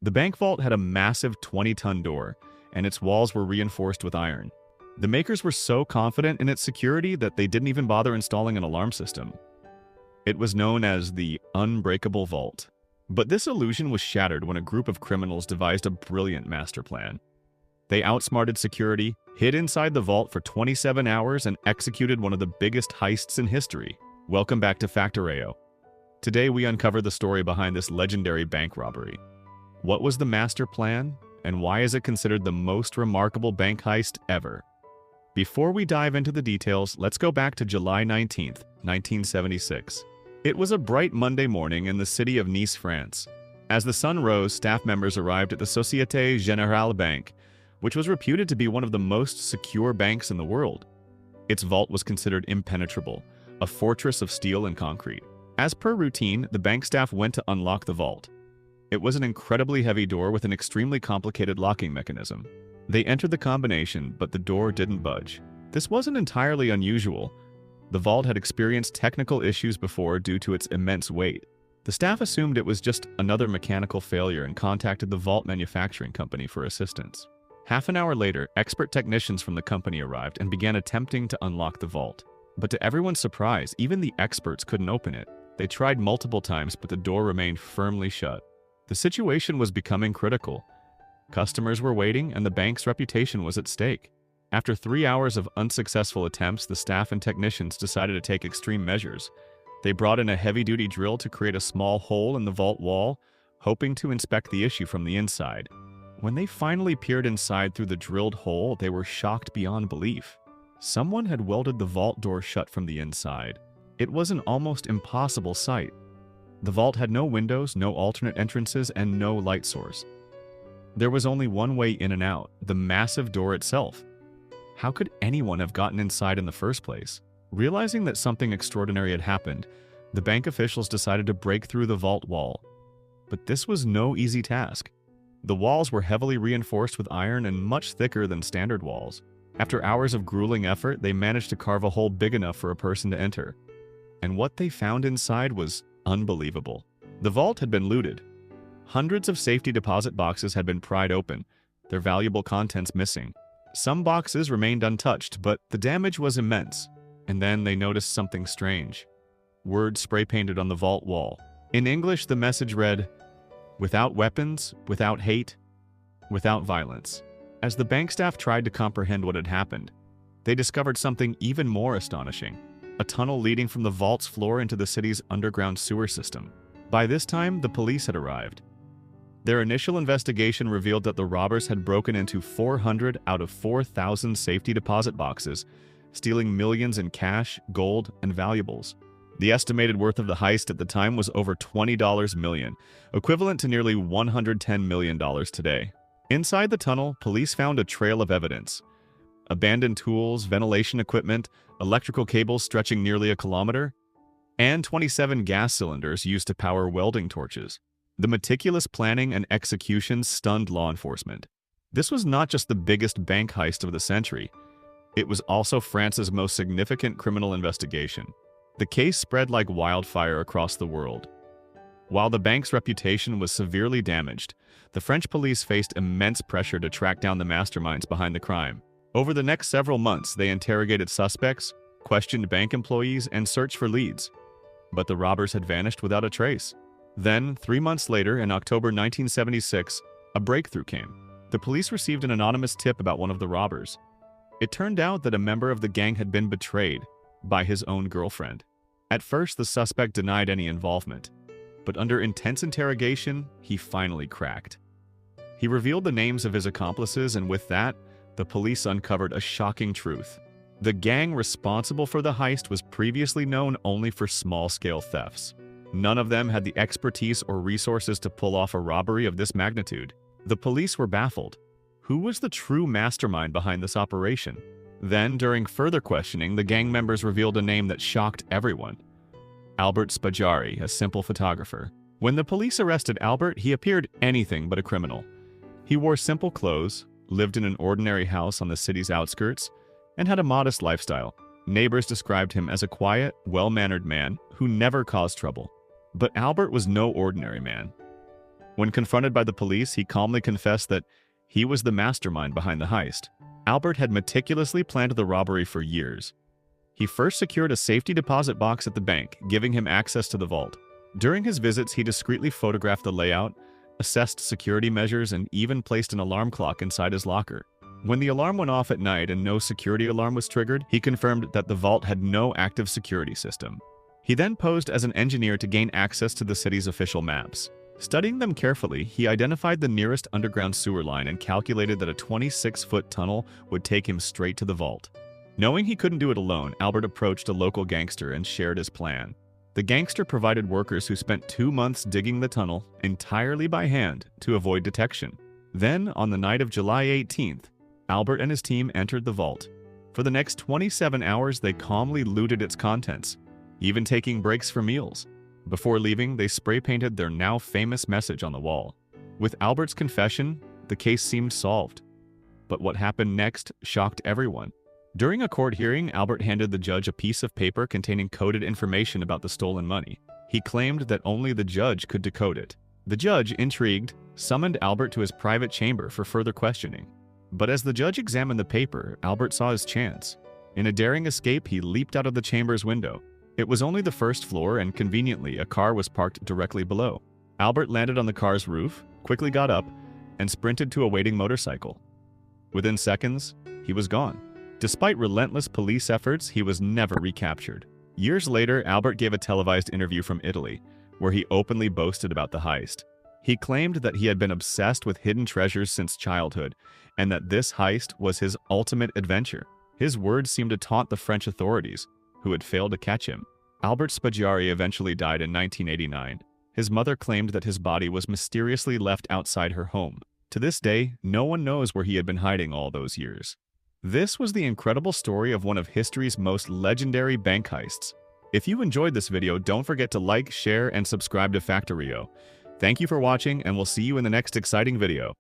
The bank vault had a massive 20-ton door, and its walls were reinforced with iron. The makers were so confident in its security that they didn't even bother installing an alarm system. It was known as the unbreakable vault. But this illusion was shattered when a group of criminals devised a brilliant master plan. They outsmarted security, hid inside the vault for 27 hours, and executed one of the biggest heists in history. Welcome back to Factereo. Today we uncover the story behind this legendary bank robbery. What was the master plan, and why is it considered the most remarkable bank heist ever? Before we dive into the details, let's go back to July 19th, 1976. It was a bright Monday morning in the city of Nice, France. As the sun rose, staff members arrived at the Société Générale Bank, which was reputed to be one of the most secure banks in the world. Its vault was considered impenetrable, a fortress of steel and concrete. As per routine, the bank staff went to unlock the vault. It was an incredibly heavy door with an extremely complicated locking mechanism. They entered the combination, but the door didn't budge. This wasn't entirely unusual. The vault had experienced technical issues before due to its immense weight. The staff assumed it was just another mechanical failure and contacted the vault manufacturing company for assistance. Half an hour later, expert technicians from the company arrived and began attempting to unlock the vault. But to everyone's surprise, even the experts couldn't open it. They tried multiple times, but the door remained firmly shut. The situation was becoming critical. Customers were waiting, and the bank's reputation was at stake. After 3 hours of unsuccessful attempts, the staff and technicians decided to take extreme measures. They brought in a heavy-duty drill to create a small hole in the vault wall, hoping to inspect the issue from the inside. When they finally peered inside through the drilled hole, they were shocked beyond belief. Someone had welded the vault door shut from the inside. It was an almost impossible sight. The vault had no windows, no alternate entrances, and no light source. There was only one way in and out, the massive door itself. How could anyone have gotten inside in the first place? Realizing that something extraordinary had happened, the bank officials decided to break through the vault wall. But this was no easy task. The walls were heavily reinforced with iron and much thicker than standard walls. After hours of grueling effort, they managed to carve a hole big enough for a person to enter. And what they found inside was unbelievable. The vault had been looted. Hundreds of safety deposit boxes had been pried open, their valuable contents missing. Some boxes remained untouched, but the damage was immense. And then they noticed something strange. Words spray-painted on the vault wall. In English, the message read, "Without weapons, without hate, without violence." As the bank staff tried to comprehend what had happened, they discovered something even more astonishing. A tunnel leading from the vault's floor into the city's underground sewer system. By this time, the police had arrived. Their initial investigation revealed that the robbers had broken into 400 out of 4,000 safety deposit boxes, stealing millions in cash, gold, and valuables. The estimated worth of the heist at the time was over $20 million, equivalent to nearly $110 million today. Inside the tunnel, police found a trail of evidence. Abandoned tools, ventilation equipment, electrical cables stretching nearly a kilometer, and 27 gas cylinders used to power welding torches. The meticulous planning and execution stunned law enforcement. This was not just the biggest bank heist of the century. It was also France's most significant criminal investigation. The case spread like wildfire across the world. While the bank's reputation was severely damaged, the French police faced immense pressure to track down the masterminds behind the crime. Over the next several months, they interrogated suspects, questioned bank employees, and searched for leads. But the robbers had vanished without a trace. Then, 3 months later, in October 1976, a breakthrough came. The police received an anonymous tip about one of the robbers. It turned out that a member of the gang had been betrayed by his own girlfriend. At first, the suspect denied any involvement. But under intense interrogation, he finally cracked. He revealed the names of his accomplices, and with that, the police uncovered a shocking truth. The gang responsible for the heist was previously known only for small-scale thefts. None of them had the expertise or resources to pull off a robbery of this magnitude. The police were baffled. Who was the true mastermind behind this operation? Then, during further questioning, the gang members revealed a name that shocked everyone. Albert Spaggiari, a simple photographer. When the police arrested Albert, he appeared anything but a criminal. He wore simple clothes, lived in an ordinary house on the city's outskirts, and had a modest lifestyle. Neighbors described him as a quiet, well-mannered man who never caused trouble. But Albert was no ordinary man. When confronted by the police, he calmly confessed that he was the mastermind behind the heist. Albert had meticulously planned the robbery for years. He first secured a safety deposit box at the bank, giving him access to the vault. During his visits, he discreetly photographed the layout, assessed security measures, and even placed an alarm clock inside his locker. When the alarm went off at night and no security alarm was triggered, he confirmed that the vault had no active security system. He then posed as an engineer to gain access to the city's official maps. Studying them carefully, he identified the nearest underground sewer line and calculated that a 26-foot tunnel would take him straight to the vault. Knowing he couldn't do it alone, Albert approached a local gangster and shared his plan. The gangster provided workers who spent 2 months digging the tunnel entirely by hand to avoid detection. Then, on the night of July 18th, Albert and his team entered the vault. For the next 27 hours, they calmly looted its contents, even taking breaks for meals. Before leaving, they spray-painted their now famous message on the wall. With Albert's confession, the case seemed solved. But what happened next shocked everyone. During a court hearing, Albert handed the judge a piece of paper containing coded information about the stolen money. He claimed that only the judge could decode it. The judge, intrigued, summoned Albert to his private chamber for further questioning. But as the judge examined the paper, Albert saw his chance. In a daring escape, he leaped out of the chamber's window. It was only the first floor, and conveniently, a car was parked directly below. Albert landed on the car's roof, quickly got up, and sprinted to a waiting motorcycle. Within seconds, he was gone. Despite relentless police efforts, he was never recaptured. Years later, Albert gave a televised interview from Italy, where he openly boasted about the heist. He claimed that he had been obsessed with hidden treasures since childhood, and that this heist was his ultimate adventure. His words seemed to taunt the French authorities, who had failed to catch him. Albert Spaggiari eventually died in 1989. His mother claimed that his body was mysteriously left outside her home. To this day, no one knows where he had been hiding all those years. This was the incredible story of one of history's most legendary bank heists. If you enjoyed this video, don't forget to like, share, and subscribe to Factereo. Thank you for watching, and we'll see you in the next exciting video.